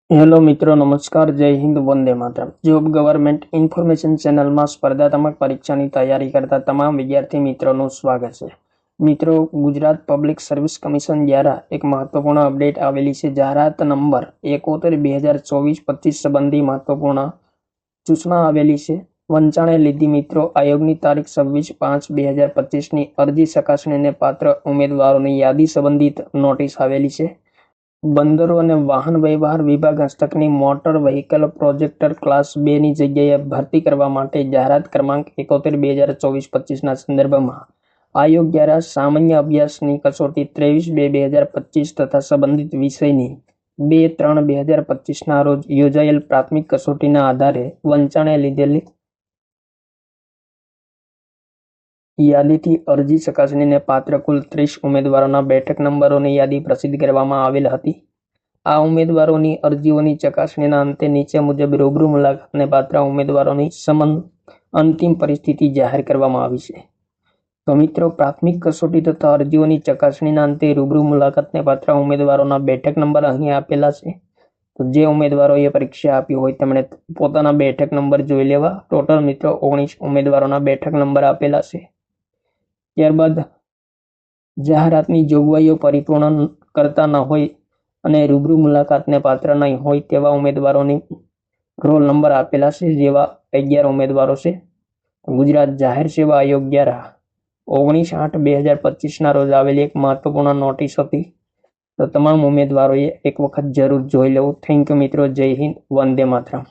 Hello મિત્રો, નમસ્કાર, જય Hind, Vande Mataram. Job government information ચેનલમાં સ્પર્ધાત્મક પરીક્ષાની તૈયારી કરતા તમામ વિદ્યાર્થી મિત્રોનું સ્વાગત છે। મિત્રો, ગુજરાત પબ્લિક સર્વિસ કમિશન દ્વારા એક મહત્વપૂર્ણ અપડેટ આવેલી છે। જાહેરાત નંબર 71/2024-25 સંબંધી મહત્વપૂર્ણ સૂચના આવેલી છે। વંચાણે લીધી મિત્રો, આયોગની તારીખ 26/5/2025 ની અરજી ચકાસણીને પાત્ર ઉમેદવારોની યાદી સંબંધિત નોટિસ આવેલી છે। બંદરો અને વાહન વ્યવહાર વિભાગ હસ્તકની મોટર વ્હીકલ પ્રોજેક્ટર ક્લાસ 2 ની જગ્યાએ ભરતી કરવા માટે જાહેરાત ક્રમાંક 71/2024-25 ના સંદર્ભમાં આયોગ દ્વારા સામાન્ય અભ્યાસની કસોટી 23/2/2025 તથા સંબંધિત વિષયની 2/3/2025 ના રોજ યોજાયેલ પ્રાથમિક કસોટીના આધારે વંચાણે લીધેલી યાદીથી અરજી ચકાસણીને પાત્ર કુલ 30 ઉમેદવારોના બેઠક નંબરોની યાદી પ્રસિદ્ધ કરવામાં આવેલ હતી। આ ઉમેદવારોની અરજીઓની ચકાસણીના અંતે નીચે મુજબ રૂબરૂ મુલાકાતને પાત્ર ઉમેદવારોની અંતિમ પરિસ્થિતિ જાહેર કરવામાં આવી છે। તો મિત્રો, પ્રાથમિક કસોટી તથા અરજીઓની ચકાસણીના અંતે રૂબરૂ મુલાકાતને પાત્ર ઉમેદવારોના બેઠક નંબર અહીં આપેલા છે। તો જે ઉમેદવારોએ પરીક્ષા આપી હોય તેમણે પોતાના બેઠક નંબર જોઈ લેવા। ટોટલ મિત્રો 19 ઉમેદવારોના બેઠક નંબર આપેલા છે। ત્યારબાદ જાહેરાતની જોગવાઈઓ પરિપૂર્ણ કરતા ન હોય અને રૂબરૂ મુલાકાતને પાત્ર નહીં હોય તેવા ઉમેદવારોની રોલ નંબર આપેલા છે, જેવા 11 ઉમેદવારો છે। ગુજરાત જાહેર સેવા આયોગ દ્વારા 19/8/2025 ના રોજ આવેલી એક મહત્વપૂર્ણ નોટિસ હતી। તો તમામ ઉમેદવારોએ એક વખત જરૂર જોઈ લેવું। થેન્ક યુ મિત્રો, જય હિન્દ, વંદે માતરમ।